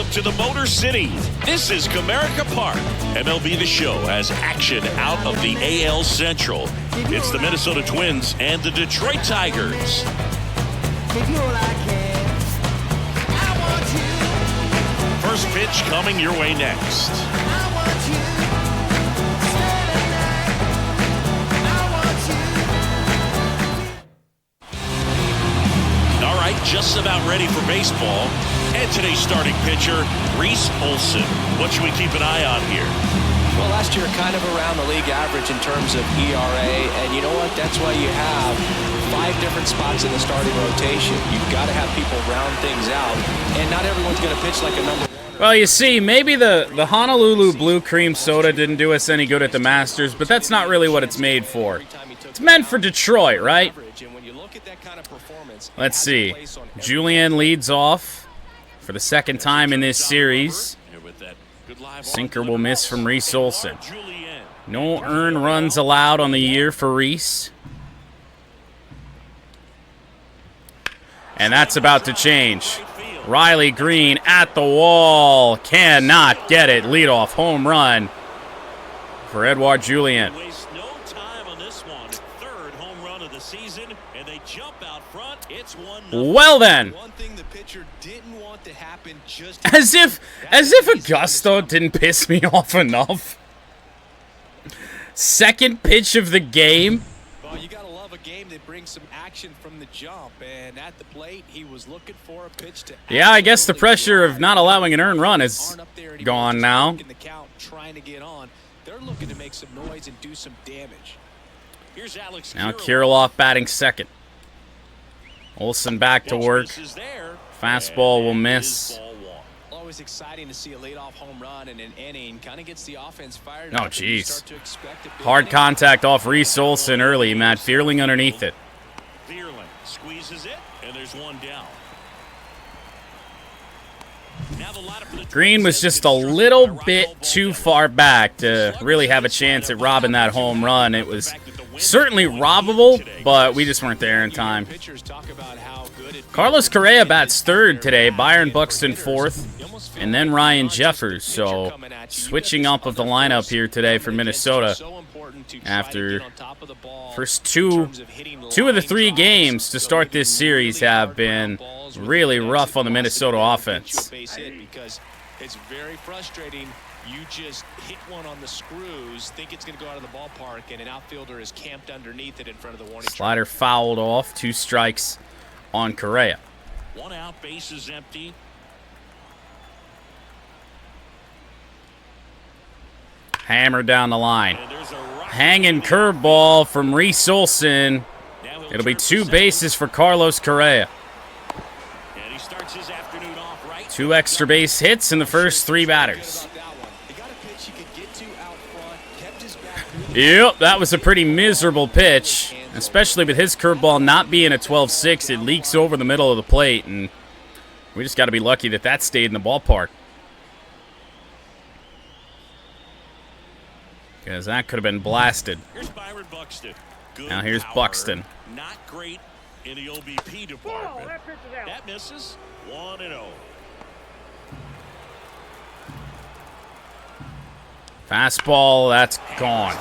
Welcome to the Motor City. This is Comerica Park. MLB The Show has action out of the AL Central. It's the Minnesota Twins and the Detroit Tigers. First pitch coming your way next. All right, just about ready for baseball. And today's starting pitcher, Reese Olson. What should we keep an eye on here? Well, last year kind of around the league average in terms of ERA. And you know what? That's why you have 5 different spots in the starting rotation. You've got to have people round things out. And not everyone's going to pitch like a number one. Well, you see, maybe the Honolulu Blue Cream Soda didn't do us any good at the Masters, but that's not really what it's made for. It's meant for Detroit, right? Let's see. Julian leads off for the second time in this series. Sinker will miss from Reese Olson. No earned runs allowed on the year for Reese. And that's about to change. Riley Green at the wall. Cannot get it. Leadoff home run for Edouard Julien. Well then. As if Augusto didn't piss me off enough. Second pitch of the game. Well, you gotta love a game that brings some action from the jump, and at the plate, he was looking for a pitch to. Yeah, I guess the pressure of not allowing an earned run is gone now. They're looking to make some noise and do some damage. Now Kirilloff batting second. Olson back to work. Fastball will miss. Always exciting to see a leadoff home run in an inning. Kind of gets the offense fired. Oh, jeez. Hard contact off Reese Olson early. Matt Fearling underneath it. Fearling squeezes it, and there's one down. Green was just a little bit too far back to really have a chance at robbing that home run. It was certainly robbable, but we just weren't there in time. Carlos Correa bats third today, Byron Buxton fourth, and then Ryan Jeffers. So switching up of the lineup here today for Minnesota after first two of the 3 games to start this series have been really rough on the Minnesota offense. It's very frustrating. You just hit one on the screws, think it's going to go out of the ballpark, and an outfielder is camped underneath it in front of the warning. Slider fouled off, 2 strikes on Correa. 1 out, base is empty. Hammer down the line. Hanging curveball from Reese Olson. It'll be 2 bases for Carlos Correa. 2 extra base hits in the first 3 batters. Yep, that was a pretty miserable pitch, especially with his curveball not being a 12-6. It leaks over the middle of the plate, and we just got to be lucky that that stayed in the ballpark. Because that could have been blasted. Now here's Buxton. Not great in the OBP department. That misses. 1-0. Fastball, that's gone.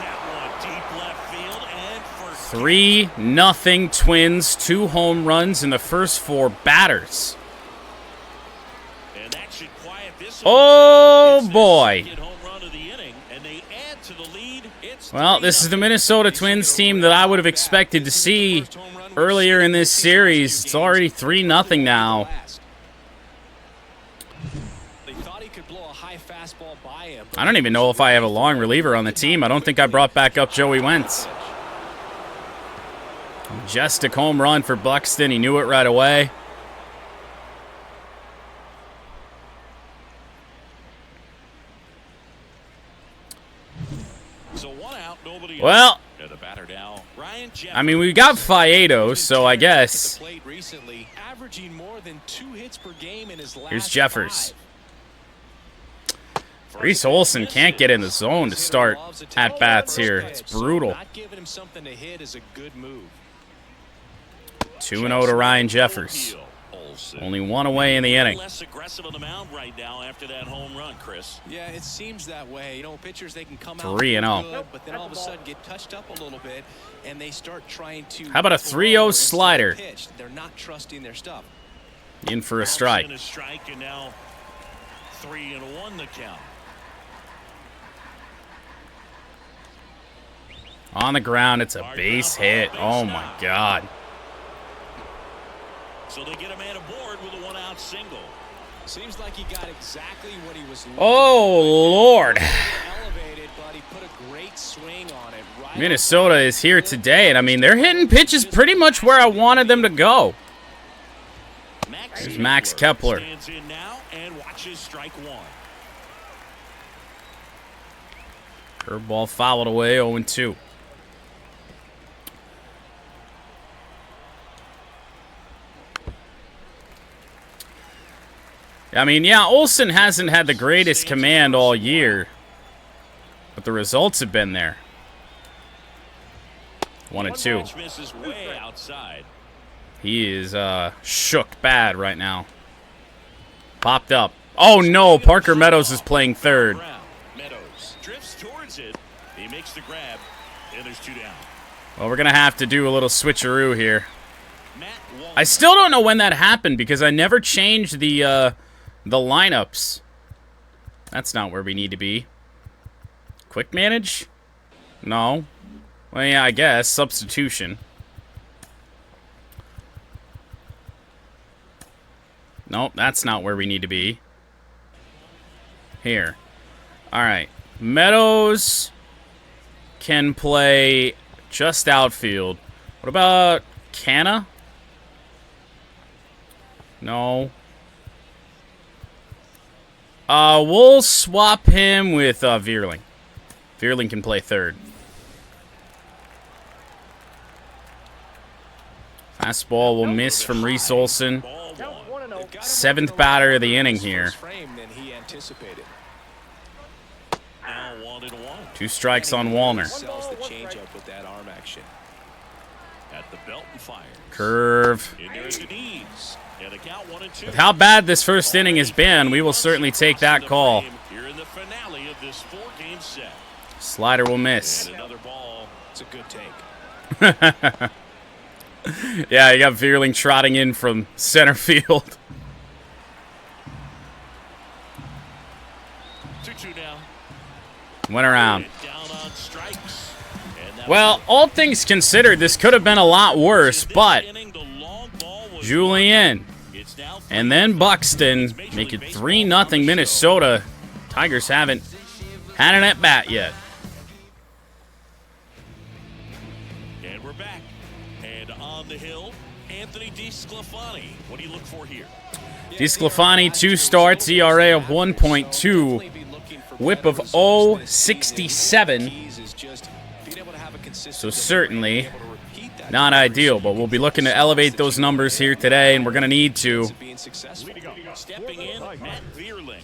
3-0 Twins, 2 home runs in the first 4 batters. Oh boy. Well, this is the Minnesota Twins team that I would have expected to see earlier in this series. It's already 3-0 now. I don't even know if I have a long reliever on the team. I don't think I brought back up Joey Wentz. Majestic home run for Buxton. He knew it right away. Well, I mean, we got Faedo, so I guess. Here's Jeffers. Reese Olson can't get in the zone to start at-bats here. It's brutal. 2-0 to Ryan Jeffers. Only one away in the inning. Less aggressive on the mound right now after that home run, Chris. Yeah, it seems that way. You know, pitchers, they can come 3-0. out good, but then all of a sudden get touched up a little bit, and they start trying to. How about a 3-0 slider? They're not trusting their stuff. In for a strike. And a strike, and now 3-1 the count. On the ground, it's a base hit. Oh my God. So they get a man aboard with a one-out single. Seems like he got exactly what he was looking Oh Lord. elevated, but he put a great swing on it. Right Minnesota is here today, and I mean, they're hitting pitches pretty much where I wanted them to go. There's Max Kepler. Stands in now and watches strike one. Curveball fouled away, 0-2. I mean, yeah, Olsen hasn't had the greatest command all year, but the results have been there. 1-2. Misses way outside. He is shook bad right now. Popped up. Oh no, Parker Meadows is playing third. Meadows drifts towards it. He makes the grab, and there's 2 down. Well, we're gonna have to do a little switcheroo here. I still don't know when that happened because I never changed the lineups. That's not where we need to be. Quick manage? No. Well, yeah, I guess. Substitution. Nope, that's not where we need to be. Here. Alright. Meadows can play just outfield. What about Canna? No. We'll swap him with Veerling. Veerling can play third. Fastball will miss from Reese Olson. 7th batter of the inning here. 2 strikes on Wallner. Curve. With how bad this first inning has been, we will certainly take that call. Slider will miss. It's a good take. Yeah, you got Veerling trotting in from center field. 2-2 now. Went around. Down on strikes. Well, all things considered, this could have been a lot worse, but Julian and then Buxton make it 3-0 Minnesota. Tigers haven't had an at-bat yet. And we're back. And on the hill, Anthony DeSclafani. What do you look for here? DeSclafani, 2 starts, ERA of 1.2, whip of 0.67. So certainly not ideal, but we'll be looking to elevate those numbers here today, and we're going to need to. Stepping in, Matt Veerling.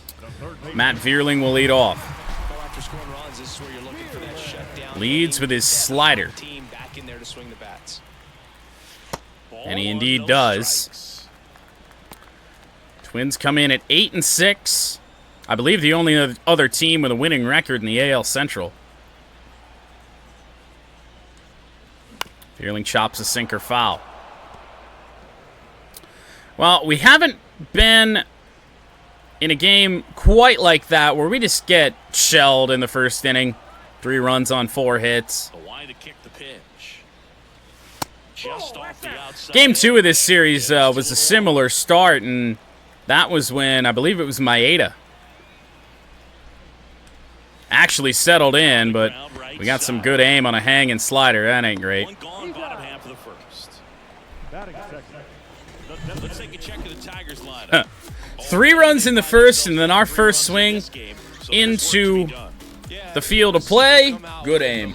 Matt Veerling will lead off. Leads with his slider. And he indeed does. Twins come in at 8-6. I believe the only other team with a winning record in the AL Central. Veerling chops a sinker foul. Well, we haven't been in a game quite like that where we just get shelled in the first inning. 3 runs on 4 hits. Game 2 of this series was a similar start, and that was when, I believe it was Maeda actually settled in, but we got some good aim on a hang and slider. That ain't great. Let's take a check of the Tigers lineup. 3 runs in the first, and then our first swing into the field of play. Good aim.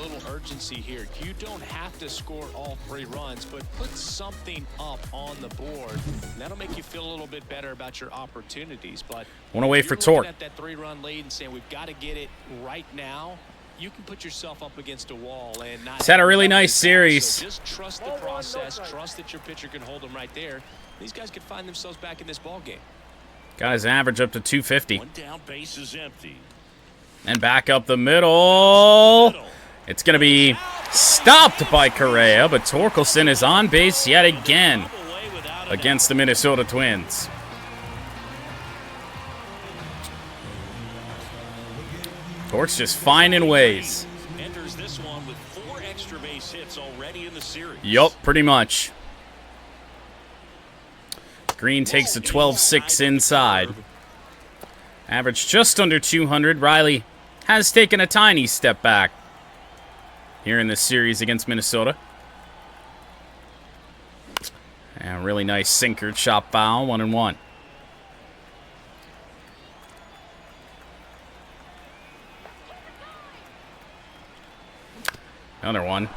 Here. You don't have to score all 3 runs, but put something up on the board. And that'll make you feel a little bit better about your opportunities. But one away for Torque. At that 3-run lead and saying we've got to get it right now. you can put yourself up against a wall and not. He's had a really nice series. So just trust the process. Trust that your pitcher can hold them right there. These guys could find themselves back in this ball game. Got his average up to 250. One down, base is empty. And back up the middle. It's going to be stopped by Correa, but Torkelson is on base yet again against the Minnesota Twins. Torch just finding ways. Enters this one with 4 extra base hits already in the series. Yup, pretty much. Green takes a 12-6 inside. Average just under 200. Riley has taken a tiny step back here in this series against Minnesota. And a really nice sinker, chop foul, 1-1. Another one.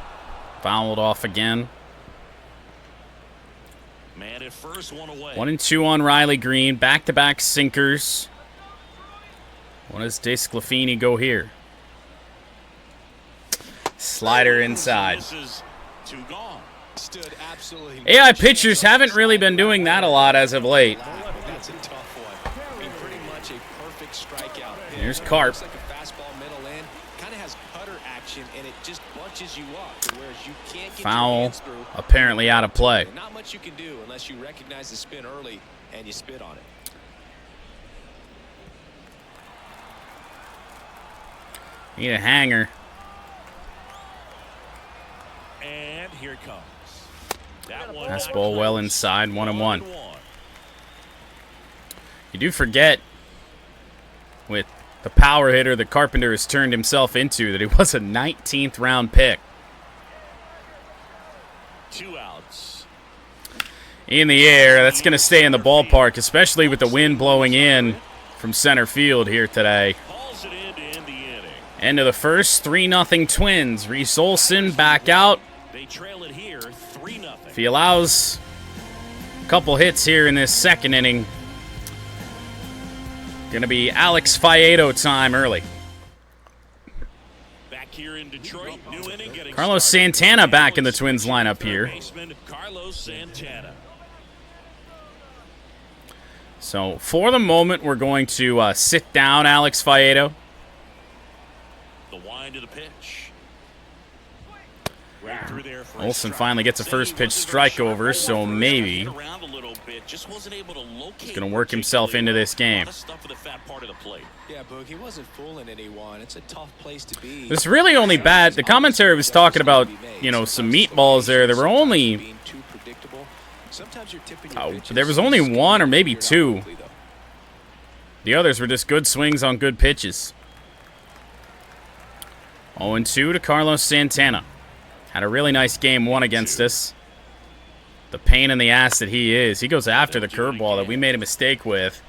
Fouled off again. Man at first, 1 away. 1-2 on Riley Green. Back-to-back sinkers. What does DeSclafani go here? Slider inside. This is 2 gone. AI pitchers haven't really been doing that a lot as of late. That's a tough one. I mean, pretty much a perfect strikeout. Here's Carp. Looks like a fastball middle in. Kind of has cutter action, and it just bunches you up, whereas you can't get your Foul, hands through. apparently out of play. Not much you can do unless you recognize the spin early and you spit on it. Need a hanger. And here it comes. That one Fastball well inside, 1-1. You do forget, with the power hitter that Carpenter has turned himself into, that he was a 19th round pick. 2 outs. In the air, that's going to stay in the ballpark, especially with the wind blowing in from center field here today. Calls it in to end the inning. End of the first, 3-0 Twins. Reese Olson back out. They trail it here, 3-0. If he allows a couple hits here in this second inning, going to be Alex Faedo time early. Back here in Detroit, new inning getting Carlos started. Santana back in the Twins lineup here. Baseman Carlos Santana. So for the moment, we're going to sit down Alex Faedo. The wind of the pitch. Right through there for a Olsen strike. finally gets a first pitch strike over, so maybe Around a little bit, just wasn't able to locate he's going to work himself into this game. a lot of stuff for the fat part of the plate. Yeah, Boog, he wasn't fooling anyone. It's a tough place to be. It's really only bad. The commentary was talking about, you know, some meatballs there. There were only, Being too predictable. Sometimes you're tipping your pitches. there was only one or maybe two. The others were just good swings on good pitches. 0-2 to Carlos Santana. Had a really nice game one against us. The pain in the ass that he is. He goes after the curveball that we made a mistake with.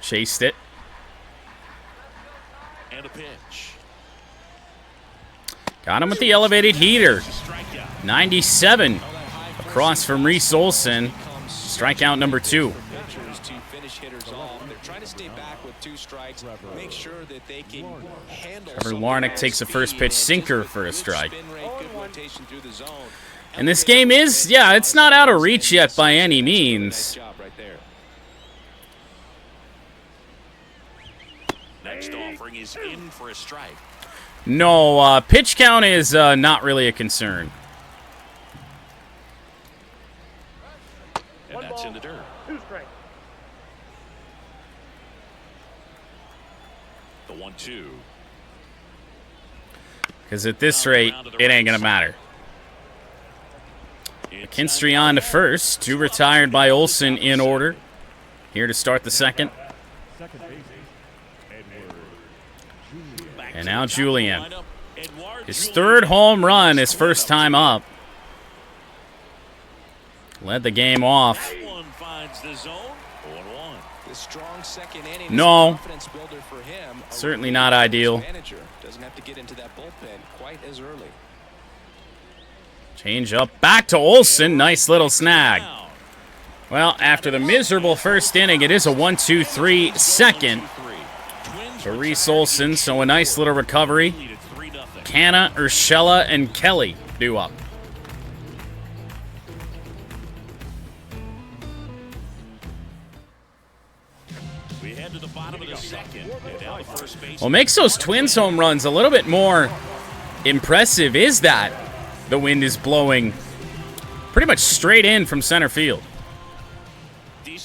Chased it. And a pitch. Got him with the elevated heater. Strikeout. 97 across from Reese Olson. Strikeout number 2. Pitchers to finish hitters off. They're trying to stay back with 2 strikes. Make sure that they can handle. Trevor Larnach takes a first pitch sinker for a strike. Spin rate, good rotation through the zone. And this game is, yeah, it's not out of reach yet by any Nice means. job right there. Next offering is in for a strike. No, pitch count is not really a concern. And that's in the dirt. The 1-2. Because at this rate, it ain't going to matter. McKinstry on to first. 2 retired by Olson in order. Here to start the second. And now Julian. His 3rd home run, his first time up. Led the game off. That one finds the zone. 0-1. The strong second inning No. is a confidence builder for him. A Certainly not ideal. manager doesn't have to get into that bullpen quite as early. Change up back to Olson. Nice little snag. Well, after the miserable first inning, it is a 1-2-3 second. for Reese Olson, so a nice little recovery. Canna, Urshela, and Kelly due up. What makes those Twins home runs a little bit more impressive is that the wind is blowing pretty much straight in from center field. He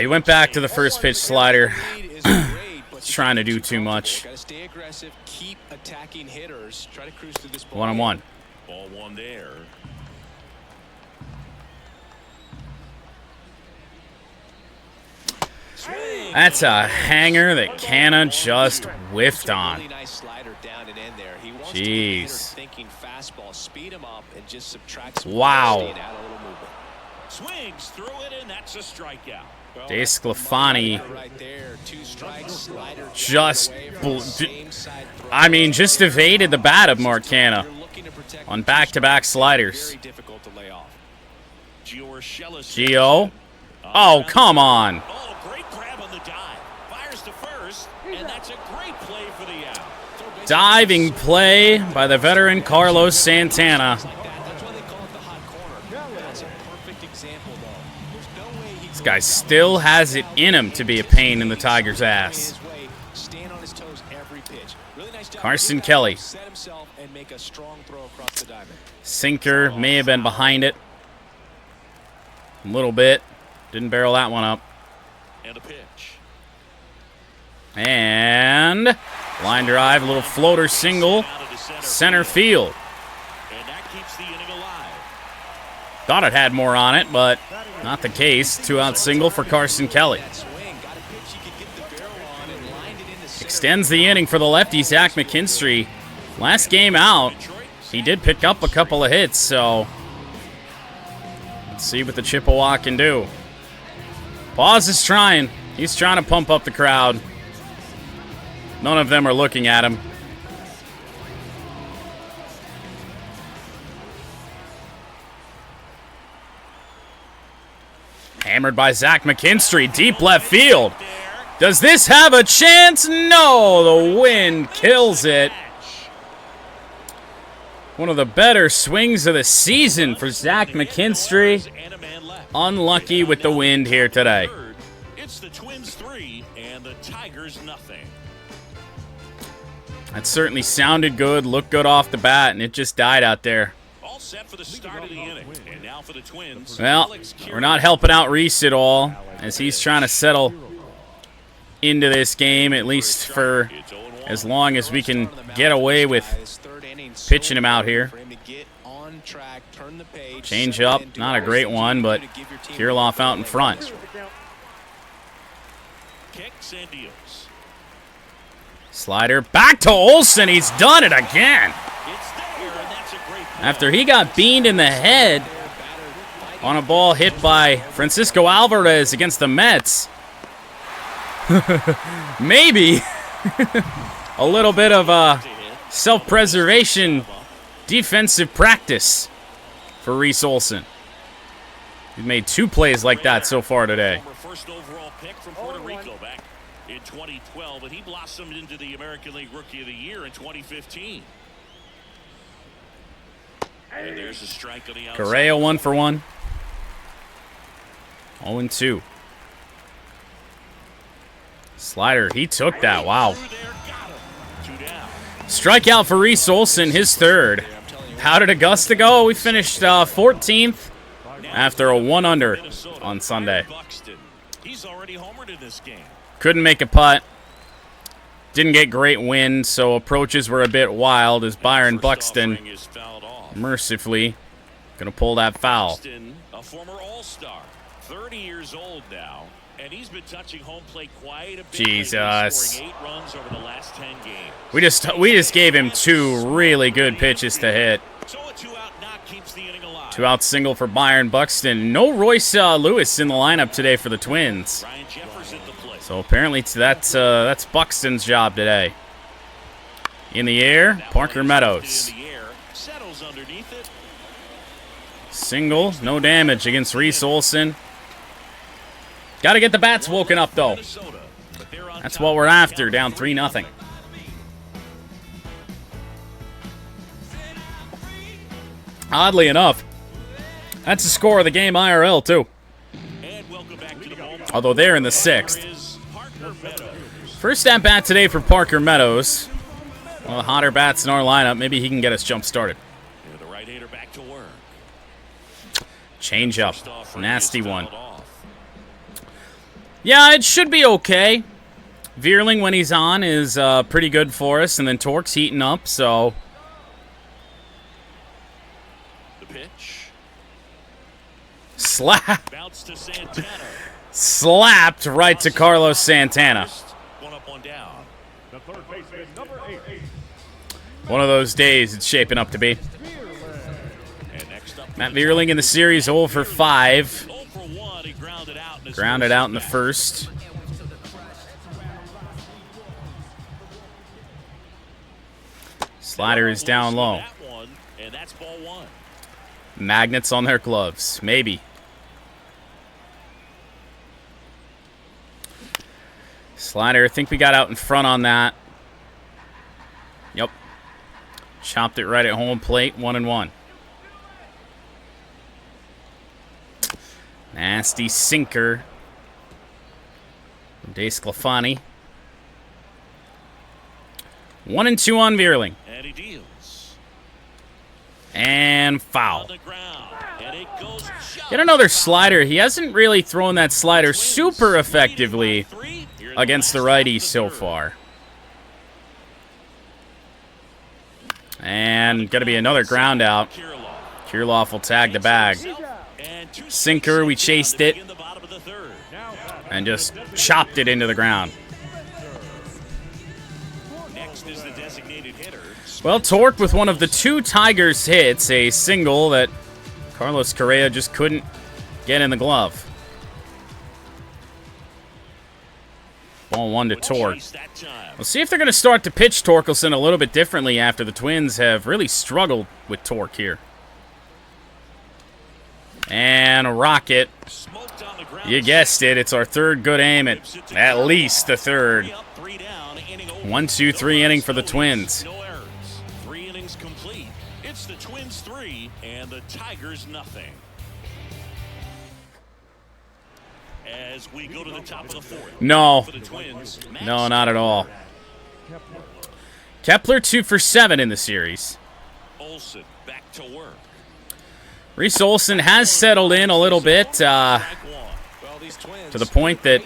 went back to the first pitch slider. He's trying to do too much. 1-1. Ball one there. That's a hanger that Canna just whiffed on. Jeez. Wow. Swings through it, and that's a strikeout. DeSclafani just evaded the bat of Mark Canna on back-to-back sliders. Gio. Oh, come on. Oh, great grab on the dive. Fires to first, and that's a great play for the out. Diving play by the veteran Carlos Santana. This guy still has it in him to be a pain in the Tigers' ass. Carson Kelly. Sinker may have been behind it a little bit. Didn't barrel that one up. And a pitch. And line drive, a little floater single, center field. And that keeps the inning alive. Thought it had more on it, but not the case. 2-out single for Carson Kelly. Extends the inning for the lefty, Zach McKinstry. Last game out, he did pick up a couple of hits, so let's see what the Chippewa can do. Paz is trying. He's trying to pump up the crowd. None of them are looking at him. Hammered by Zach McKinstry, deep left field. Does this have a chance? No, the wind kills it. One of the better swings of the season for Zach McKinstry. Unlucky with the wind here today. It's the Twins 3 and the Tigers nothing. That certainly sounded good, looked good off the bat, and it just died out there. All set for the start of the inning. And now for the Twins. Well, we're not helping out Reese at all, as he's trying to settle into this game, at least for as long as we can get away with pitching him out here. Change up, not a great one, but Kirilloff out in front. Kicks and deals. Slider back to Olson. He's done it again. After he got beamed in the head on a ball hit by Francisco Alvarez against the Mets. Maybe a little bit of self-preservation defensive practice for Reese Olson. He's made 2 plays like that so far today. First overall pick from Puerto Rico back in 2012, and he blossomed into the American League Rookie of the Year in 2015. And there's a strike on the outside. Correa 1 for 1. 0-2. Slider, he took that. Wow. Strikeout for Reese Olson, his third. How did Augusta go? We finished 14th after a 1-under on Sunday. He's already homered in this game. Couldn't make a putt. Didn't get great wind, so approaches were a bit wild as Byron Buxton mercifully going to pull that foul. A former All-Star, 30 years old now, and he's been touching home plate quite a bit. Jesus. Scoring 8 runs over the last 10 games. We just gave him 2 really good pitches to hit. So a 2-out knock keeps the inning alive. 2-out single for Byron Buxton. No Royce Lewis in the lineup today for the Twins. Ryan Jeffers at the plate. So apparently that's Buxton's job today. In the air, Parker Meadows. In the air, settles underneath it. Single, no damage against Reese Olson. Got to get the bats woken up, though. That's what we're after, down 3-0. Oddly enough, that's the score of the game IRL, too. Although they're in the 6th. First at-bat today for Parker Meadows. One of the hotter bats in our lineup. Maybe he can get us jump-started. Change up. Nasty one. Yeah, it should be okay. Veerling, when he's on, is pretty good for us. And then Torque's heating up, so... The pitch. Slapped right to Carlos Santana. One of those days it's shaping up to be. Matt Veerling in the series 0 for 5. Grounded out in the first. Slider is down low. Magnets on their gloves. Maybe. Slider, I think we got out in front on that. Yep. Chopped it right at home plate. 1-1. Nasty sinker. From DeSclafani. 1-2 on Veerling. And he deals. And foul. Get another slider. He hasn't really thrown that slider super effectively against the righties so far. And going to be another ground out. Kirilloff will tag the bag. Sinker, we chased it. And just chopped it into the ground. Well, Torque with one of the 2 Tigers hits, a single that Carlos Correa just couldn't get in the glove. Ball 1 to Torque. We'll see if they're going to start to pitch Torkelson a little bit differently after the Twins have really struggled with Torque here. And a rocket. You guessed it. It's our 3rd good aim at least the 3rd. 1-2-3 inning for the Twins. 3 innings complete. It's the Twins 3 and the Tigers nothing. As we go to the top of the 4th. No. For the Twins, No, not at all. Kepler 2 for 7 in the series. Olsen back to work. Reese Olson has settled in a little bit to the point that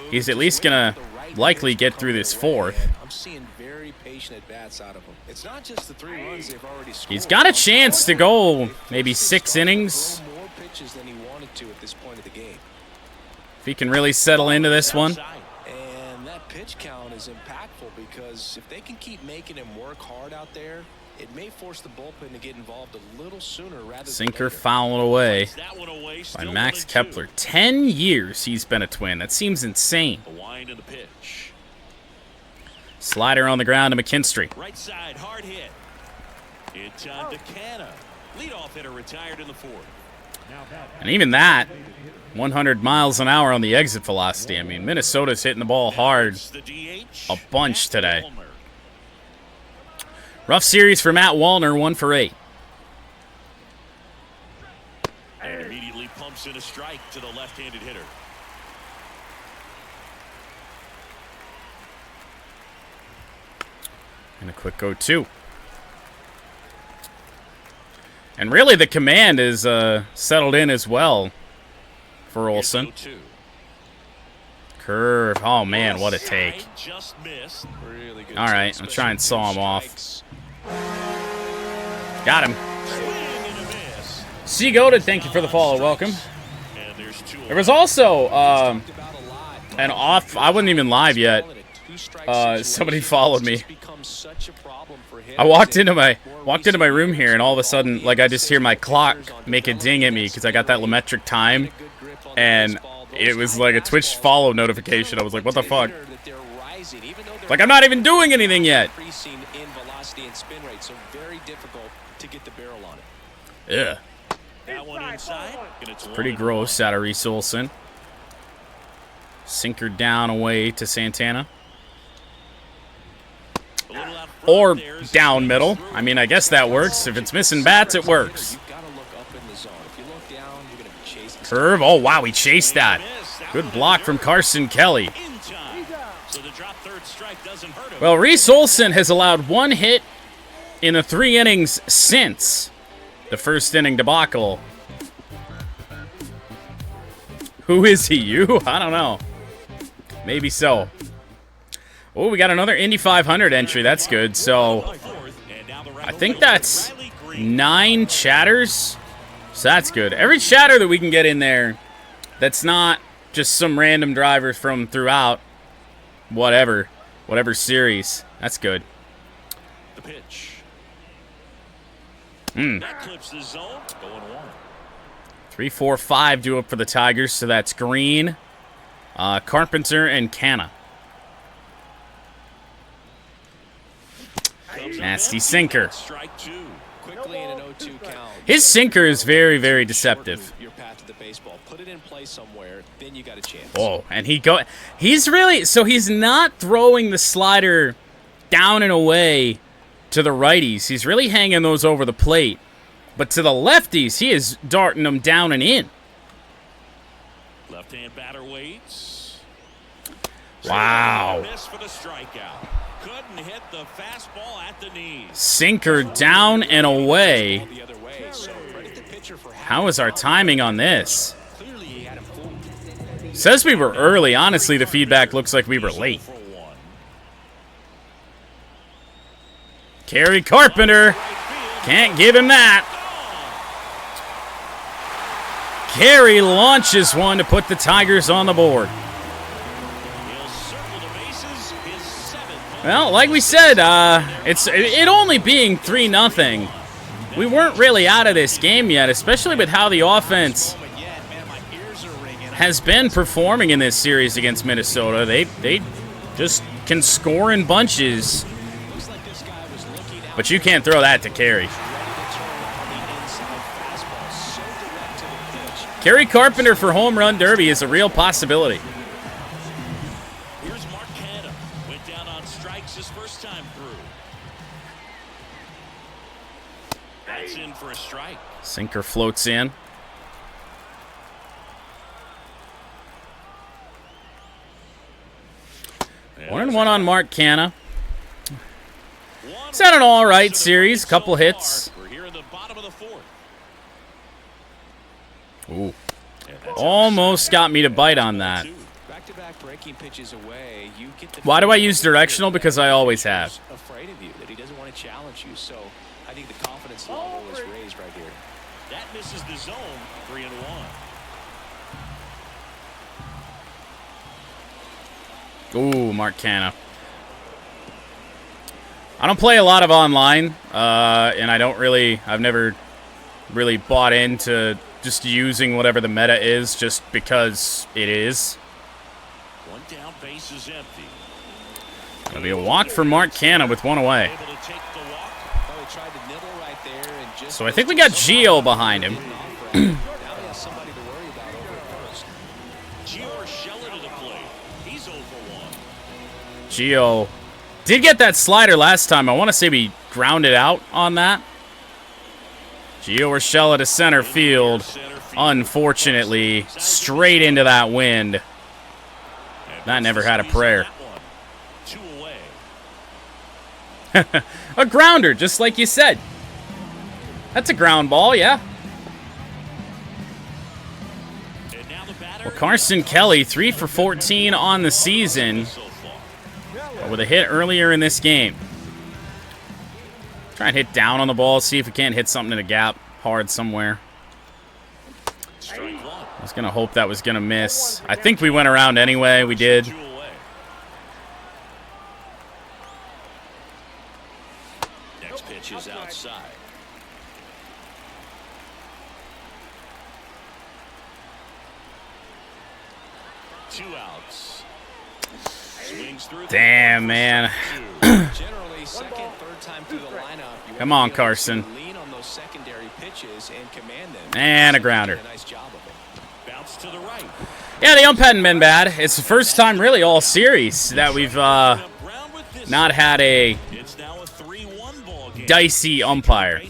he's at least going to likely get through this 4th. I'm seeing very patient at bats out of him. It's not just the 3 runs they've already scored. He's got a chance to go maybe 6 innings. More pitches than he wanted to at this point of the game. If he can really settle into this one. And that pitch count is impactful because if they can keep making him work hard out there, it may force the bullpen to get involved a little sooner rather than Sinker later. fouled away by Max Kepler. 10 years he's been a Twin. That seems insane. A wind in the pitch. Slider on the ground to McKinstry. Right side, hard hit. It's on DeCanna. Leadoff hitter retired in the 4th. And even that, 100 miles an hour on the exit velocity. I mean, Minnesota's hitting the ball hard a bunch today. Rough series for Matt Wallner, 1 for 8. And immediately pumps in a strike to the left-handed hitter. And a quick 0-2. And really the command is settled in as well for Olsen. Curve. Oh, man, what a take. All right, I'll try and saw him off. Got him. C. Goated, thank you for the follow. Welcome. There was also an off. I wasn't even live yet. Somebody followed me. I walked into my room here, and all of a sudden, like, I just hear my clock make a ding at me because I got that LaMetric time, and it was like a Twitch follow notification. I was like, what the fuck? Like, I'm not even doing anything yet. Yeah. It's pretty gross out of Reese Olson. Sinker down away to Santana. Or down middle. I mean, I guess that works. If it's missing bats, it works. Curve. Oh, wow, he chased that. Good block from Carson Kelly. Well, Reese Olson has allowed 1 hit in the 3 innings since the first inning debacle. Who is he? You? I don't know. Maybe so. Oh, we got another Indy 500 entry. That's good. So, I think that's 9 chatters. So that's good. Every chatter that we can get in there that's not just some random driver from throughout whatever series. That's good. The pitch. That clips the zone. Going 1. 3, 4, 5 due up for the Tigers. So that's Green, Carpenter, and Canna. Nasty sinker. Quickly in an 0-2 count. His sinker is very, very deceptive. Your path to the baseball. Put it in play somewhere, then you got a chance. Oh, and he's really, so he's not throwing the slider down and away to the righties. He's really hanging those over the plate. But to the lefties, he is darting them down and in. Left-hand batter waits. Wow. Miss for the strikeout. Couldn't hit the fastball at the knees. Sinker down and away. How is our timing on this? Says we were early. Honestly, the feedback looks like we were late. Kerry Carpenter. Can't give him that. Kerry launches one to put the Tigers on the board. Well, like we said, it only being 3-0. We weren't really out of this game yet, especially with how the offense has been performing in this series against Minnesota. They just can score in bunches. But you can't throw that to Kerry. Kerry Carpenter for home run derby is a real possibility. Here's Mark Canna. Went down on strikes his first time through. That's in for a strike. Sinker floats in. Yeah, 1-1 on Mark Canna. It's had an all right series, couple hits. We're here in the bottom of the 4th. Ooh. Almost got me to bite on that. Back-to-back breaking pitches away. You get the Why do I use directional? Because I always have. Afraid of you, that he doesn't want to challenge you. So I think the confidence level is raised right here. That misses the zone. 3-1. Ooh, Mark Canna. I don't play a lot of online, and I've never really bought into just using whatever the meta is just because it is. One down, base is empty. It'll be a walk for Mark Canna with 1 away. Able to take the walk. Well, he tried to nibble right there and just So I think we got Gio behind him. now he has somebody to worry about over at first. Gio Urshela to the plate. He's 0 for 1. Gio did get that slider last time. I want to say we grounded out on that. Gio Urshela to center field. Unfortunately, straight into that wind. That never had a prayer. 2 away. A grounder, just like you said. That's a ground ball, yeah. And now the batter. Well, Carson Kelly, 3 for 14 on the season, but with a hit earlier in this game. Try and hit down on the ball, see if we can't hit something in the gap hard somewhere. Strike 1. I was going to hope that was going to miss. I think we went around anyway. We did. 2 away. Next pitch is outside. Two outs. Swings through. Damn, man. Generally, second, third time through the lineup. You Come want on, to Carson. lean on those secondary pitches and command them. And a grounder. A nice job of it. Yeah, the ump hadn't been bad. It's the first time really all series that we've not had a dicey umpire.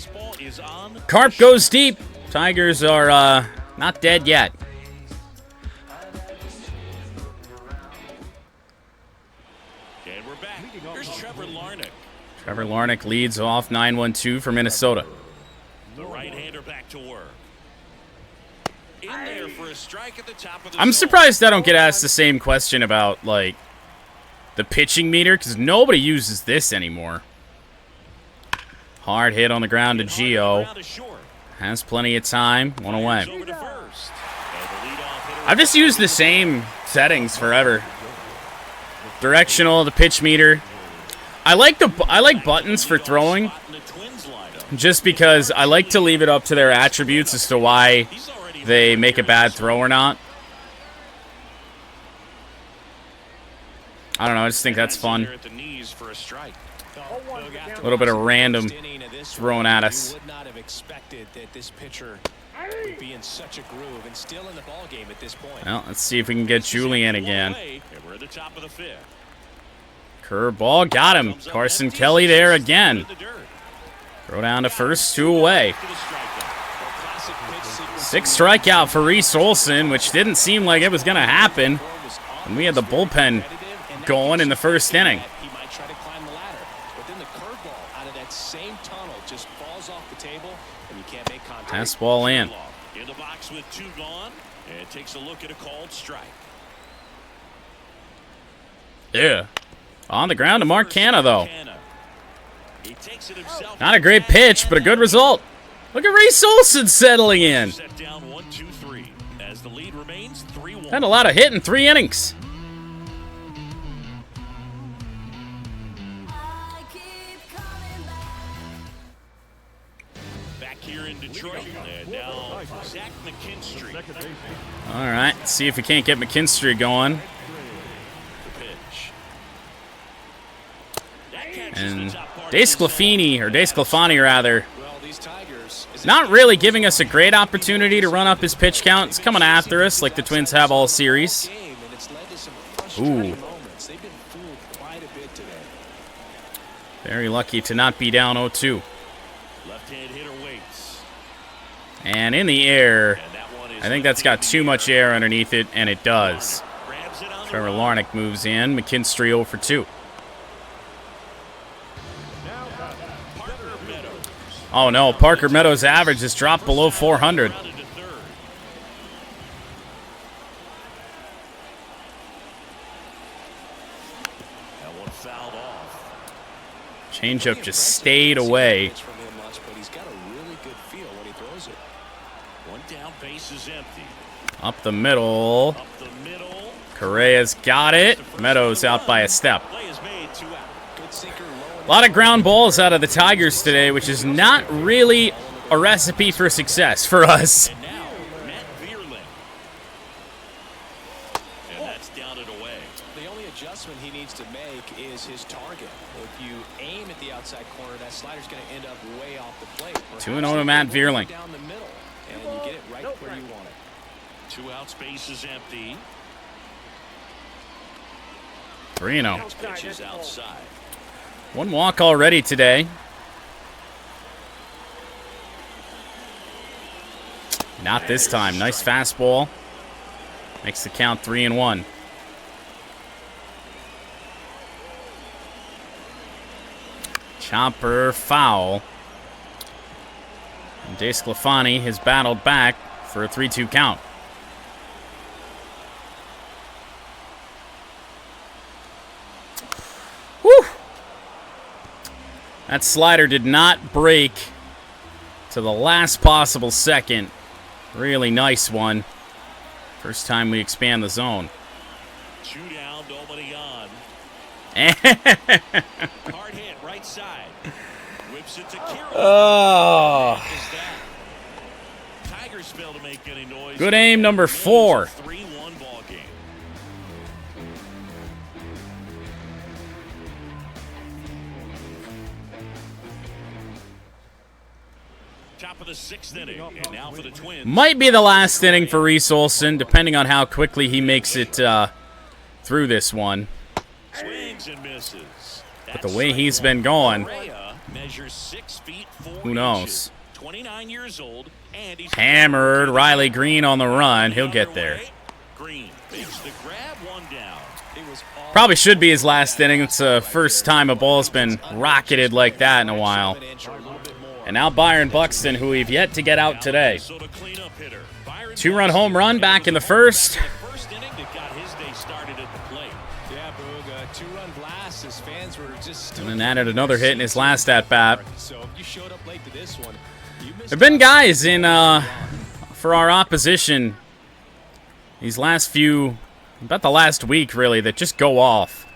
Carp goes deep. Tigers are not dead yet. And we're back. Here's Trevor Larnach. Trevor Larnach leads off 9-1-2 for Minnesota. The right-hander back to work. In there for a strike at the top of the I'm surprised I don't get asked the same question about, like, the pitching meter, because nobody uses this anymore. Hard hit on the ground to Gio. Has plenty of time. One away. I've just used the same settings forever. Directional, the pitch meter. I like buttons for throwing, just because I like to leave it up to their attributes as to why they make a bad throw or not. I don't know, I just think that's fun. A little bit of random throwing at us. Would not have expected that this pitcher would be in such a groove and still in the ball game at this point. Well, let's see if we can get Julian again. We're at the top of the fifth. Curveball, got him. Carson Kelly there again. Throw down to first, 2 away. 6 strikeout for Reese Olson, which didn't seem like it was going to happen. And we had the bullpen going in the first inning. He might try to climb the ladder, but then the curveball out of that same tunnel just falls off the table, and you can't make contact. Fastball in. In the box with 2 gone, and takes a look at a called strike. Yeah. On the ground to Mark Canha, though. Not a great pitch, but a good result. Look at Reese Olson settling in. Had a lot of hit in 3 innings. Back here in Detroit, and now Zach McKinstry. All right, see if we can't get McKinstry going. And DeSclafani rather, not really giving us a great opportunity to run up his pitch count. It's coming after us like the Twins have all series. Ooh. Very lucky to not be down 0-2. Left-hand hitter waits. And in the air, I think that's got too much air underneath it, and it does. Trevor Larnach moves in. McKinstry 0 for 2. Oh no, Parker Meadows' average has dropped below 400. That one fouled off. Changeup just stayed away. One down, base is empty. Up the middle. Up the middle. Correa's got it. Meadows out by a step. Play is made, 2 out. Good sinker, A lot of ground balls out of the Tigers today, which is not really a recipe for success for us. And now, Matt Vierling. And that's down and away. The only adjustment he needs to make is his target. If you aim at the outside corner, that slider's going to end up way off the plate. 2-0 to Matt Vierling. Down the middle, and you get it right where you want it. 2 out, space is empty. 3-0. Pitch is outside. 1 walk already today. Not this time. Nice fastball. Makes the count 3-1. Chopper foul. And DeSclafani has battled back for a 3-2 count. Whew. That slider did not break to the last possible second. Really nice one. First time we expand the zone. 2 down, nobody on. Hard hit, right side. Whips it to Kirill. Oh. Tigers fail to make any noise. Good aim, number 4. 3-1 ball game. Top of the 6th inning, and now for the Twins. Might be the last inning for Reese Olson, depending on how quickly he makes it through this one. Swings and misses. But the way he's been going, measures 6 feet 4 who knows? 29 years old, and he's Hammered. Riley Green on the run. He'll get there. Green makes the grab, 1 down. Probably should be his last inning. It's the first time a ball's been rocketed like that in a while. And now Byron Buxton, who we've yet to get out today. 2-run home run back in the first. And then added another hit in his last at-bat. There have been guys in for our opposition these last few, about the last week really, that just go off.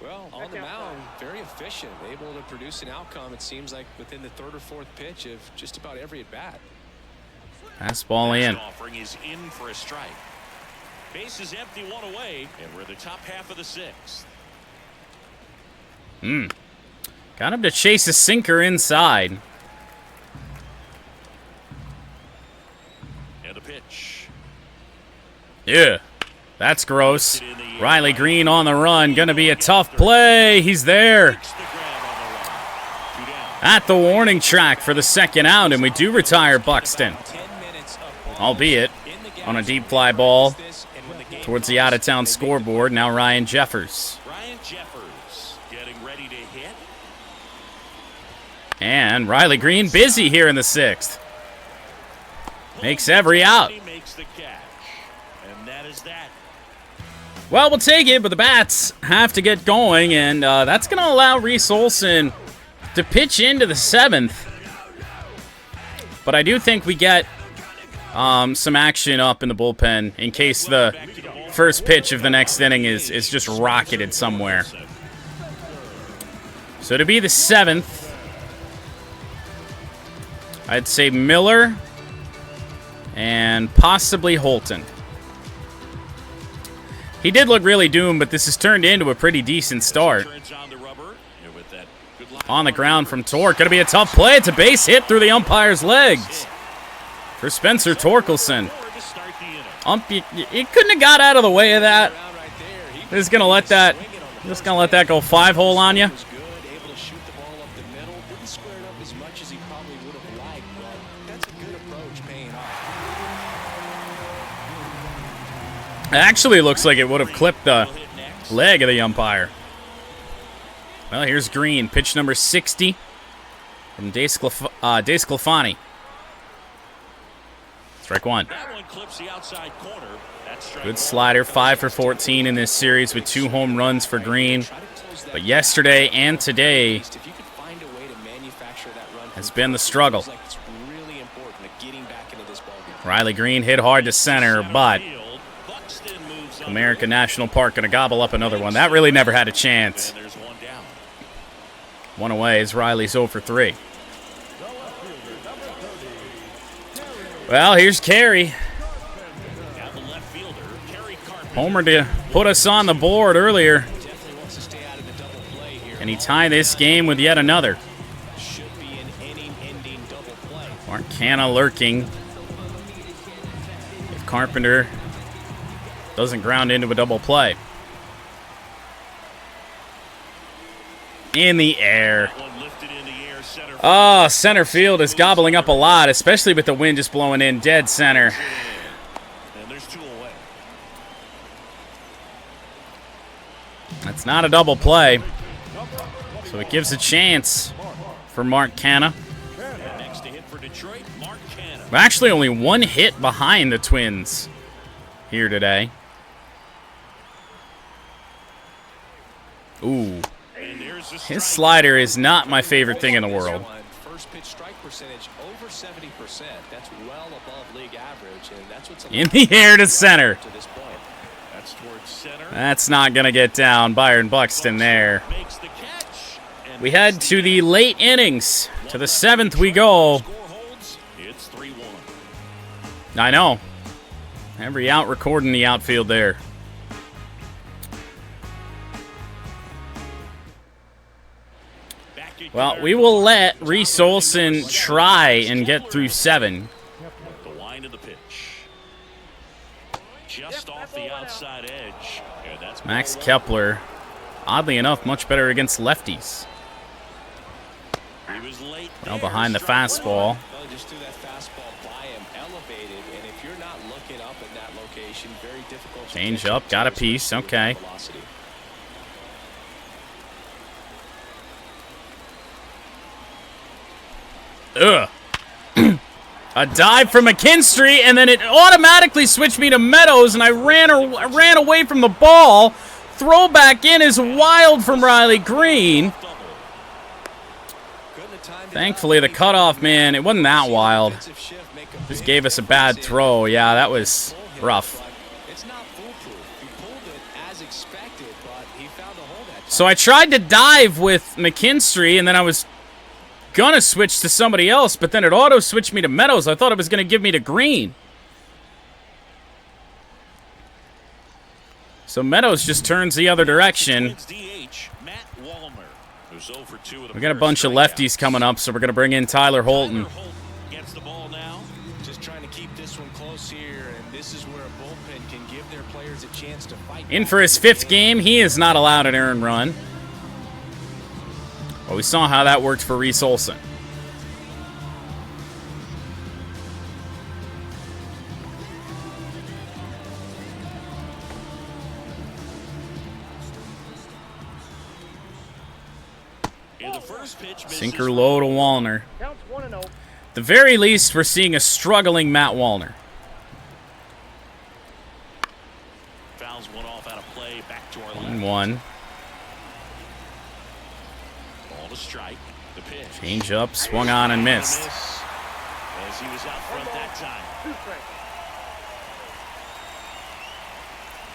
Well, on the mound, very efficient, able to produce an outcome, it seems like, within the 3rd or 4th pitch of just about every at-bat. Fastball in. Offering is in for a strike. Base is empty, 1 away, and we're the top half of the 6th. Got him to chase a sinker inside. And a pitch. Yeah, that's gross. Riley Green on the run. Gonna be a tough play. He's there. At the warning track for the 2nd out, and we do retire Buxton. Albeit on a deep fly ball towards the out-of-town scoreboard. Now Ryan Jeffers. Getting ready to hit. And Riley Green busy here in the 6th. Makes every out. Makes the catch. And that is that. Well, we'll take it, but the bats have to get going, and that's going to allow Reese Olson to pitch into the 7th. But I do think we get some action up in the bullpen in case the first pitch of the next inning is just rocketed somewhere. So to be the 7th, I'd say Miller and possibly Holton. He did look really doomed, but this has turned into a pretty decent start. On the ground from Torque. Going to be a tough play. It's a base hit through the umpire's legs for Spencer Torkelson. He couldn't have got out of the way of that. Just gonna let that go 5-hole on you. It actually looks like it would have clipped the leg of the umpire. Well, here's Green, pitch number 60 from DeSclafani. Strike 1. Good slider, 5 for 14 in this series with 2 home runs for Green. But yesterday and today has been the struggle. Riley Green hit hard to center, but America National Park going to gobble up another one. That really never had a chance. 1 away as Riley's 0 for 3. Well, here's Carey. Homer to put us on the board earlier. And he tied this game with yet another. Marcana lurking. If Carpenter doesn't ground into a double play. In the air. Oh, center field is gobbling up a lot, especially with the wind just blowing in dead center. That's not a double play. So it gives a chance for Mark Canna. We're actually only 1 hit behind the Twins here today. Ooh. His slider is not my favorite thing in the world. First pitch strike percentage over 70%. That's well above league average, and that's what's in the air to center. To this point. That's towards center. That's not going to get down. Byron Buxton there. We head to the late innings. To the 7th we go. It's 3-1. I know. Every out recording the outfield there. Well, we will let Reese Olson try and get through 7. The line of the pitch. Just off the outside edge. Yeah, that's Max Kepler, oddly enough, much better against lefties. He was late Now there, behind the strike fastball. Well, just threw that fastball by him, elevated, and if you're not looking up in that location, very difficult. Change up, got a piece, okay. Velocity. Ugh. A dive from McKinstry, and then it automatically switched me to Meadows, and I ran away from the ball. Throw back in is wild from Riley Green. Thankfully, the cutoff, man, it wasn't that wild. Just gave us a bad throw. Yeah, that was rough. So I tried to dive with McKinstry, and then I was gonna switch to somebody else, but then it auto switched me to Meadows. I thought it was gonna give me to Green. So Meadows just turns the other direction. We got a bunch of lefties coming up, so we're gonna bring in Tyler Holton. Gets the ball now. Just trying to keep this one close here, and this is where a bullpen can give their players a chance to fight. In for his 5th game, he is not allowed an earned run. Well, we saw how that worked for Reese Olson. Sinker low to Wallner. At the very least, we're seeing a struggling Matt Wallner. Fouls one off out of play, back to our left. 1-1. Ball to strike. The pitch. Change up, swung on and missed. As he was out front that time.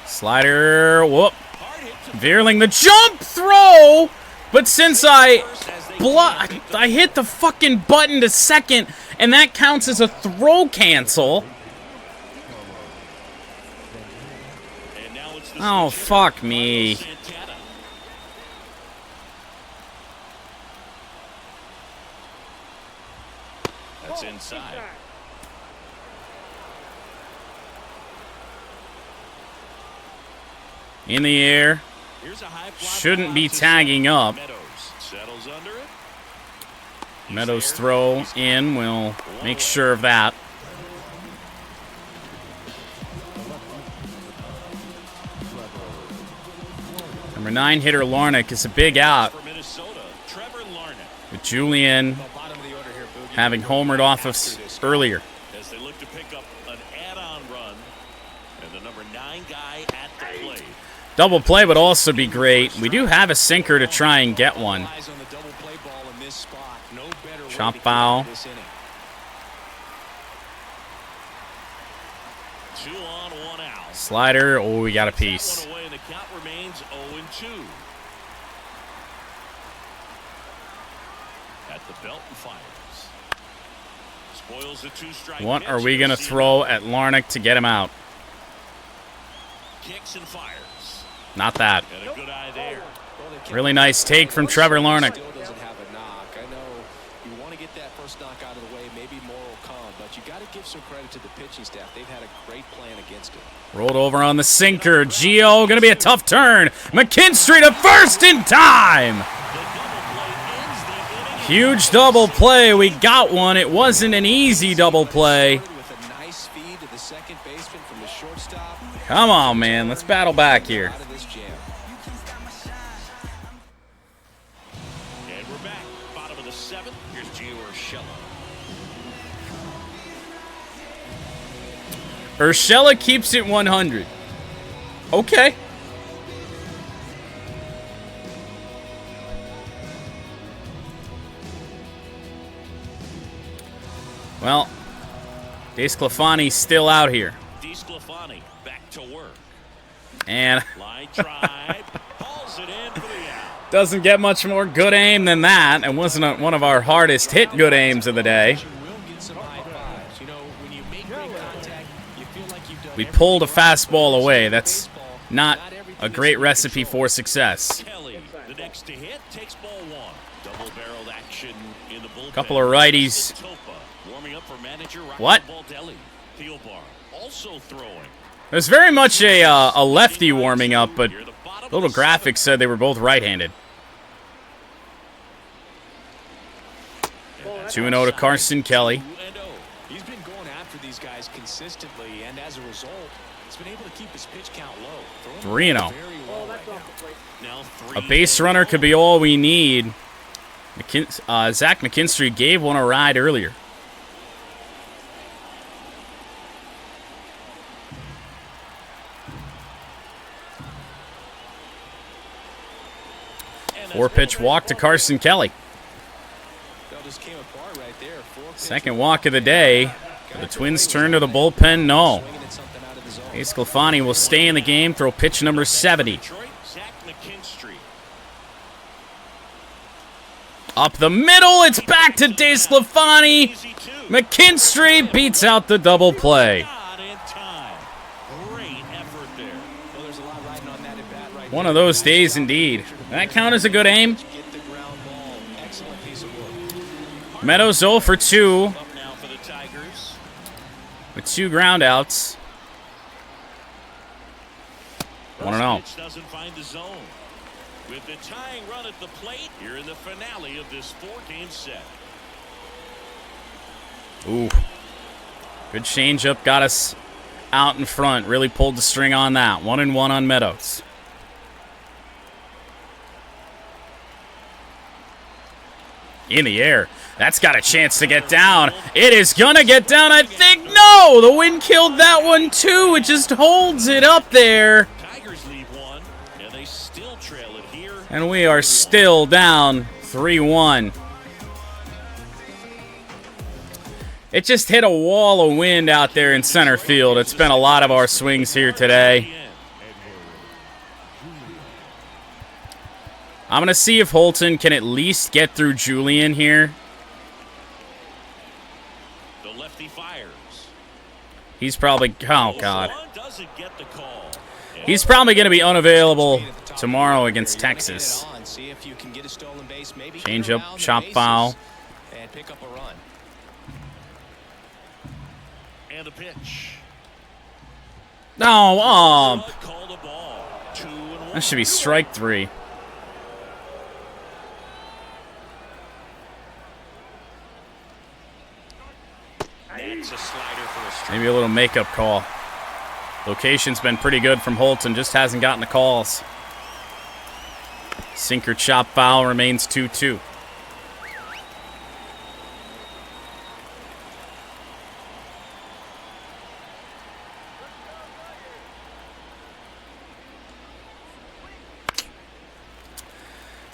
Slider, whoop. Veerling the jump throw, but since I hit the fucking button to second, and that counts as a throw cancel. Oh, fuck me. That's inside. In the air. Shouldn't be tagging up. Meadows throw in. We'll make sure of that. Number 9 hitter Larnach is a big out. With Julian having homered off us earlier. As they look to pick up an add-on run, and the number 9 guy at the plate. Double play would also be great. We do have a sinker to try and get one. Chop foul. 2 on, 1 out. Slider. Oh, we got a piece. Away, and the count remains 0-2. At the belt and fires. Spoils the 2-strike. What are we going to throw at Larnach to get him out? Kicks and fires. Not that. And a good eye there. Really nice take from Trevor Larnach. Doesn't have a knock. I know you want to get that first knock out of the way, maybe more will come, but you got to give some credit to the pitching staff. They've had a great plan against it. Rolled over on the sinker. Gio, going to be a tough turn. McKinstry to first in time. Huge double play. We got one. It wasn't an easy double play. Come on, man. Let's battle back here. And we're back. Bottom of the 7th. Here's Gio Urshela. Urshela keeps it 100. Okay. Well, DeSclafani's still out here. DeSclafani back to work. And Line drive. Hauls it in for the out. doesn't get much more good aim than that. It wasn't one of our hardest hit good aims of the day. We pulled a fastball away. That's not a great recipe for success. Kelly, the The next to hit takes ball one. Double-barreled action in the bullpen. Couple of righties. Warming up for manager What? Theobar also throwing. There's very much a lefty warming up, but little graphics said they were both right-handed. 2-0 to Carson Kelly. He's been going after these guys consistently, and as a result, he's been able to keep his pitch count low. 3-0. Now A base runner could be all we need. Zach McKinstry gave one a ride earlier. Four-pitch walk to Carson Kelly. Second walk of the day. The Twins turn to the bullpen. No. Esclafani will stay in the game. Throw pitch number 70. Up the middle. It's back to Esclafani. McKinstry beats out the double play. One of those days indeed. That count as a good aim. Meadows 0 for 2 with 2 groundouts. 1-0. Doesn't find the zone. With the tying run at the plate here in the finale of this 4-game set. Ooh. Good changeup, got us out in front. Really pulled the string on that. 1-1 on Meadows. In the air. That's got a chance to get down. It is going to get down, I think. No! The wind killed that one, too. It just holds it up there. Tigers leave one, and they still trail it here. And we are still down 3-1. It just hit a wall of wind out there in center field. It's been a lot of our swings here today. I'm going to see if Holton can at least get through Julian here. The lefty fires. He's probably, oh God. He's probably going to be unavailable tomorrow against Texas. Change up, chop foul. And pick up a run. And a pitch. No, Called a ball. 2-1. that should be strike 3. That's a slider for a strike. Maybe a little makeup call. Location's been pretty good from Holton, just hasn't gotten the calls. Sinker chop foul remains 2-2.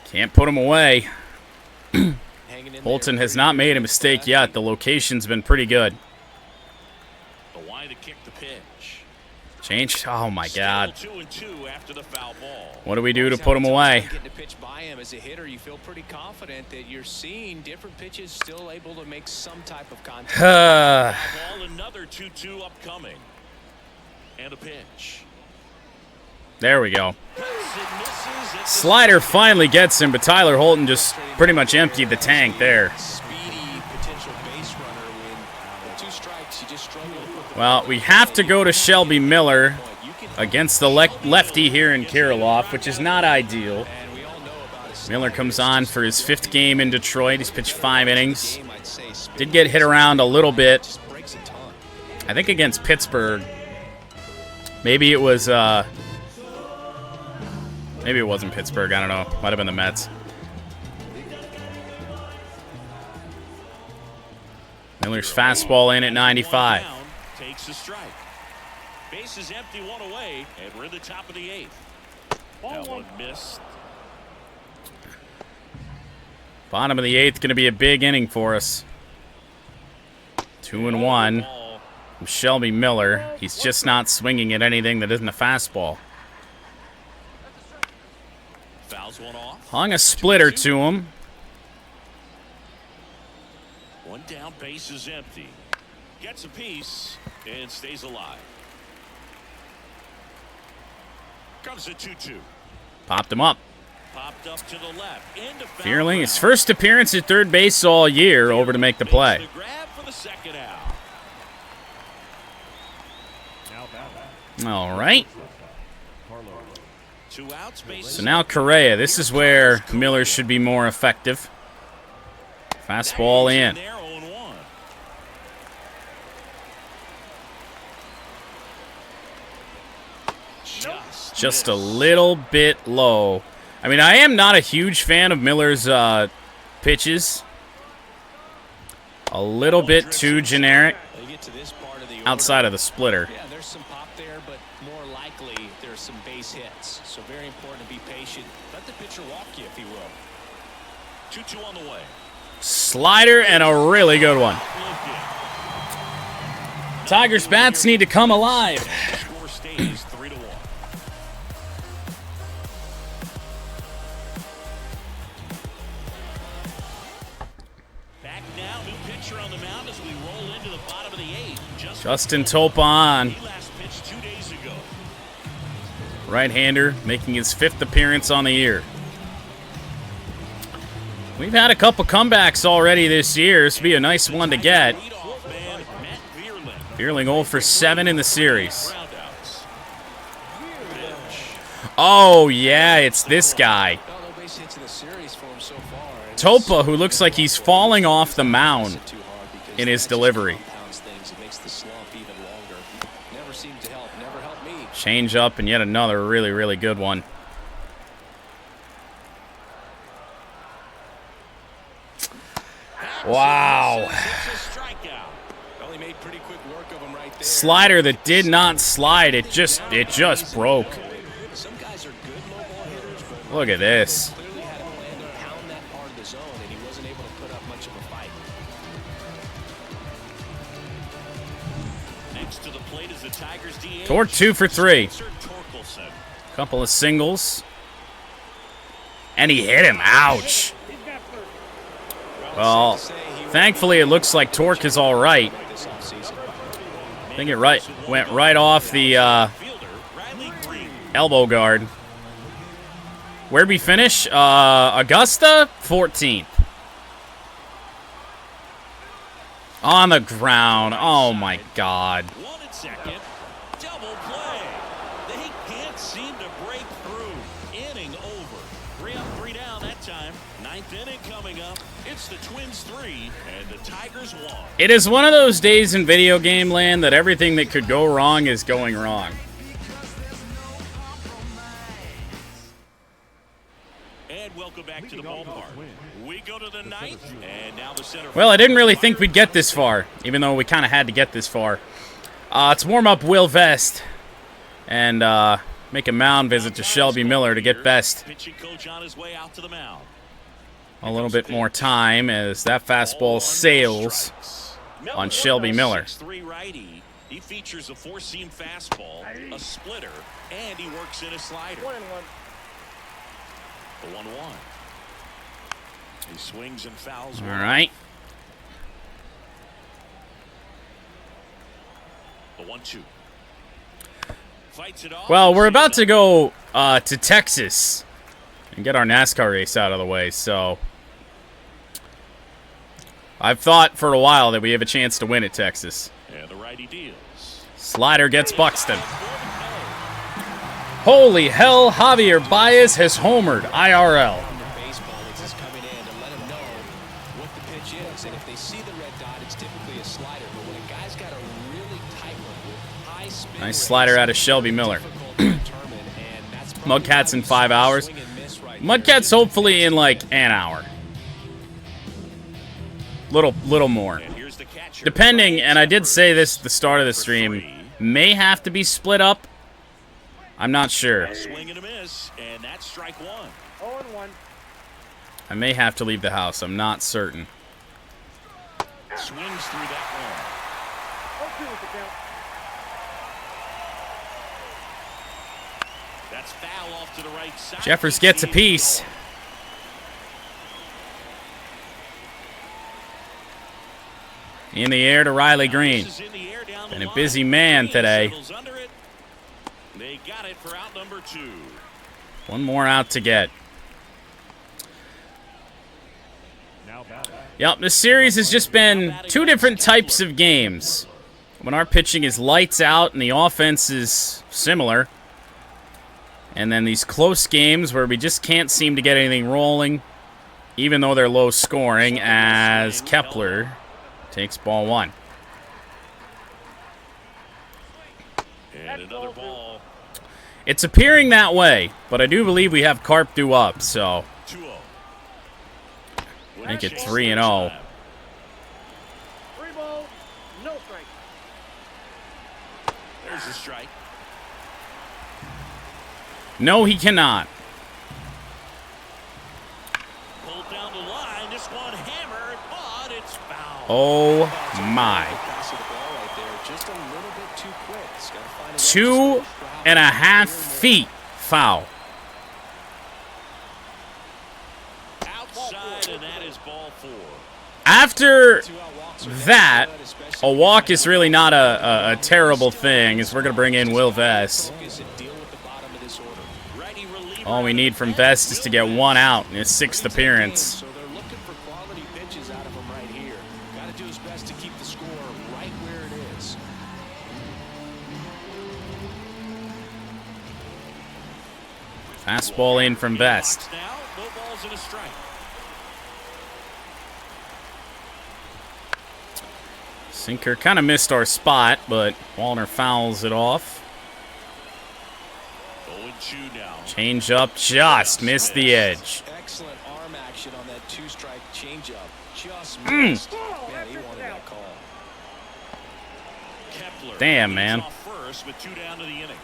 Can't put him away. Holton has not made a mistake yet. The location's been pretty good. The wide to kick the pitch. Change. Oh, my God. Still 2-2 after the foul ball. What do we do to put him away? Getting a pitch by him as a hitter, you feel pretty confident that you're seeing different pitches still able to make some type of contact. Ball, another 2-2 upcoming. And a pitch. There we go. Slider finally gets him, but Tyler Holton just pretty much emptied the tank there. Speedy potential base runner when 2 strikes, you just struggle to put the Well, we have to go to Shelby Miller against the lefty here in Kirilloff, which is not ideal. Miller comes on for his 5th game in Detroit. He's pitched 5 innings. Did get hit around a little bit. I think against Pittsburgh. Maybe it was... Maybe it wasn't Pittsburgh. I don't know. Might have been the Mets. Miller's fastball in at 95. Takes a strike. Base is empty, 1 away, and we're in the top of the 8th. That one missed. Bottom of the 8th, going to be a big inning for us. 2-1 from Shelby Miller. He's just not swinging at anything that isn't a fastball. Fouls one off. Hung a splitter to him. 1 down, base is empty. Gets a piece and stays alive. Comes a 2-2. Popped him up. Popped up to the left. Into foul Fearling, his ground. first appearance at third base all year, over to make the play. Makes the grab for the second out. All right. 2 outs, bases So now Correa. This is where Miller should be more effective. Fastball in. there, 0-1. Just a little bit low. I mean, I am not a huge fan of Miller's pitches. A little bit too generic They get to this part of the outside of the splitter. Yeah, there's some pop there, but more likely there's some base hits. So very important to be patient. Let the pitcher walk you, if he will. 2-2 on the way. Slider and a really good one. Tigers bats need to come alive. Score stays 3-1. Back now, new pitcher on the mound as we roll into the bottom of the 8th. Justin Topa on. He last pitched 2 days ago. Right-hander making his 5th appearance on the year. We've had a couple comebacks already this year. This would be a nice one to get. Leadoff man, Matt Vierling. Fearling 0 for 7 in the series. Groundouts. Oh, yeah, it's this guy. No base hits in the series for him so far. And Topa, who looks like he's falling off the mound too hard because in his that just delivery. compounds things. It makes the slump even longer. Never seemed to help. Never helped me. Change up and yet another really, really good one. Wow. It's a strikeout. Well, he made pretty quick work of him right there. Slider that did not slide. It just broke. Some guys are good low ball hitters, but Look at this. clearly had a plan to pound that part of the zone, and he wasn't able to put up much of a fight. Next to the plate is the Tigers DH. Torque 2 for 3. Spencer Torkelson. Couple of singles. And he hit him. Ouch. Well, thankfully it looks like Torque is all right. This offseason. I think it went right off the Fielder Riley Green. elbow guard. Where'd we finish? Augusta, 14th. On the ground. Oh, my God. 1 at second. Double play. They can't seem to break through. Inning over. 3 up, 3 down that time. 9th inning coming up. It's the Twins 3 and the Tigers 1. It is one of those days in video game land that everything that could go wrong is going wrong. And welcome back to the ballpark. We go to the 9th, and now the center. Well, I didn't really think we'd get this far, even though we kind of had to get this far. Let's warm up Will Vest and make a mound visit to Shelby Miller to get Vest Pitching coach on his way out to the mound. a little bit more time as that fastball sails on Shelby Miller. 6'3" righty. He features a 4-seam fastball, a splitter, and he works in a slider. 1-1. The 1-1. He swings and fouls. All right. The 1-2. Fights it off. Well, we're about to go to Texas and get our NASCAR race out of the way, so I've thought for a while that we have a chance to win at Texas. And the righty deals. Slider gets Buxton. Holy hell, Javier Baez has homered IRL. Baseball is just coming in to let him know what the pitch is, and if they see the red dot, it's typically a slider. But when a guy's got a really tight one with high spin Nice rates, slider out of Shelby Miller. difficult to determine, and that's Mudcats in 5 hours. swing and miss right Mudcats hopefully in like an hour. Little more. And here's the catcher. Depending, and I did say this at the start of the stream, may have to be split up. I'm not sure. A swing and a miss, and that's strike 1. 0-1. I may have to leave the house. I'm not certain. Swings through that 0-2 with the count. one. That's foul off to the right side. Jeffers gets a piece. In the air to Riley Green. This is in the air down the Been a line. busy man Green today. settles under it. They got it for out number 2. One more out to get. Yep, this series has just been two different types of games. When our pitching is lights out and the offense is similar. And then these close games where we just can't seem to get anything rolling, even though they're low scoring, as Kepler takes ball 1. And another ball. It's appearing that way, but I do believe we have Carp due up, so 2-0. make it 3-0. 3 ball, no strike. There's the strike. No, he cannot. Pulled down the line. This one hammered, but it's foul. Oh, my. 2.5 feet foul. Outside, and that is ball 4. After that, a walk is really not a terrible thing, as we're going to bring in Will Vest. All we need from Vest is to get 1 out in his 6th appearance. So they're looking for quality pitches out of him right here. Got to do his best to keep the score right where it is. Fastball in from Vest. Now, no balls and a strike. Sinker kind of missed our spot, but Wallner fouls it off. 0-2 now. Change up, just missed the edge. Excellent arm action on that 2-strike changeup. Just missed. Man, he wanted that call. Kepler Damn, leads man. off first with 2 down to the inning.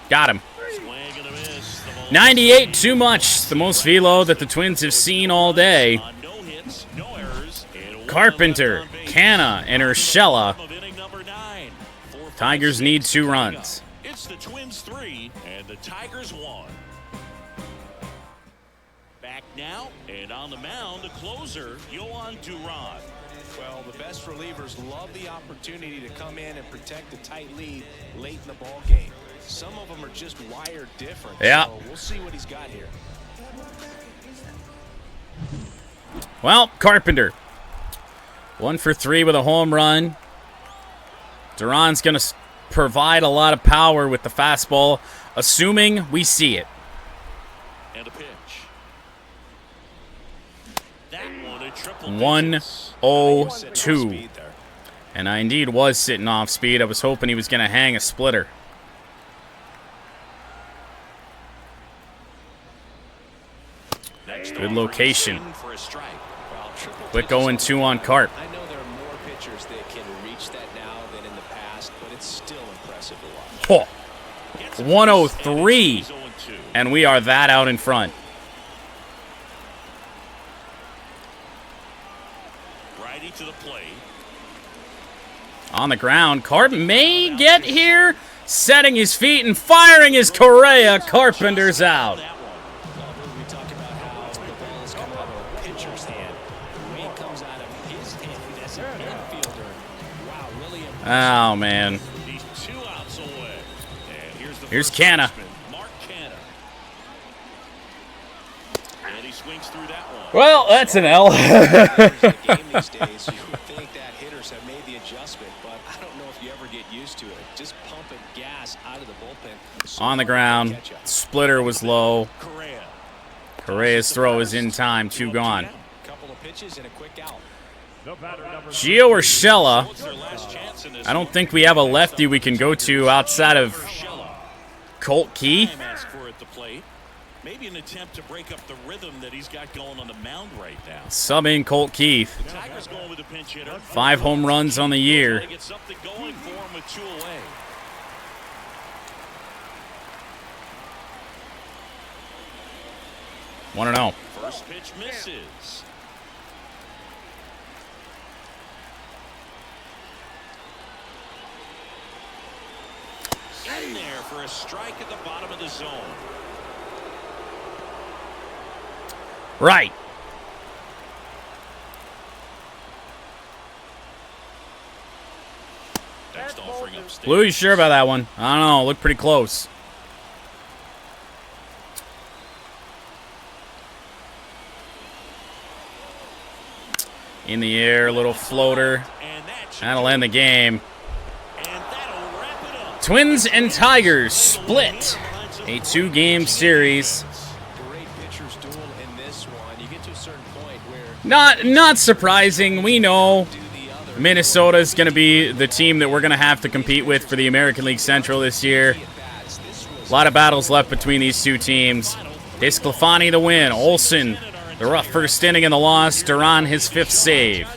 Got him. Swing and a miss. The ball 98, too much. The most velo that the Twins have seen all day. on no hits, no errors, and 1 Carpenter, left on base. Canna, and Urshela. Of inning number 9. 4, 5, Tigers 6 need 2 coming runs. up. It's the Twins 3 and the Tigers 1. Back now and on the mound, the closer, Yohan Duran. Well, the best relievers love the opportunity to come in and protect a tight lead late in the ball game. Some of them are just wired different. Yeah. So we'll see what he's got here. Well, Carpenter. 1 for 3 with a home run. Duran's going to provide a lot of power with the fastball, assuming we see it. And a pitch. That one a triple 1-0-2. And I indeed was sitting off speed. I was hoping he was going to hang a splitter. Good location. For a strike. Quick 0-2 on Carp. I know there are more pitchers that can reach that now than in the past, but it's still impressive to watch. Oh, 103. And we are that out in front. Righty to the plate. On the ground, Carp may get here. Setting his feet and firing his Correa. Carpenter's out. We talk about how the ball is coming out of a pitcher's hand. The way it comes out of his hand as an infielder. Wow, really impressive. Oh, man. He's 2 outs away. And Here's first Canna. baseman, Mark Canna. And he swings through that one. Well, that's an L. The game these days, you would think that hitters have made the adjustment, but I don't know if you ever get used to it. Just pumping gas out of the bullpen. So On the hard to ground. catch up. Splitter was low. Correa. Correa's throw is in time. 2 gone. Couple of pitches and a quick out. Gio or Shella. It's their last chance in this I don't think we have a lefty we can go to outside of Shella. Colt Keith. Time asked for at the plate. Maybe an attempt to break up the rhythm that he's got going on the mound right now. Sub in Colt Keith. The Tigers going with a pinch hitter. 5 home runs on the year. Trying to get something going for him with 2 away. Want to know. First pitch misses. In there for a strike at the bottom of the zone. Right. Next offering upstairs. Blue, you sure about that one? I don't know. Looked pretty close. In the air, little floater. That'll end the game. Twins and Tigers split a 2-game series. Great pitchers duel in this one. You get to a certain point where Not surprising. We know Minnesota is going to be the team that we're going to have to compete with for the American League Central this year. A lot of battles left between these two teams. DeSclafani the win. Olsen, the rough first inning in the loss. Duran his 5th save.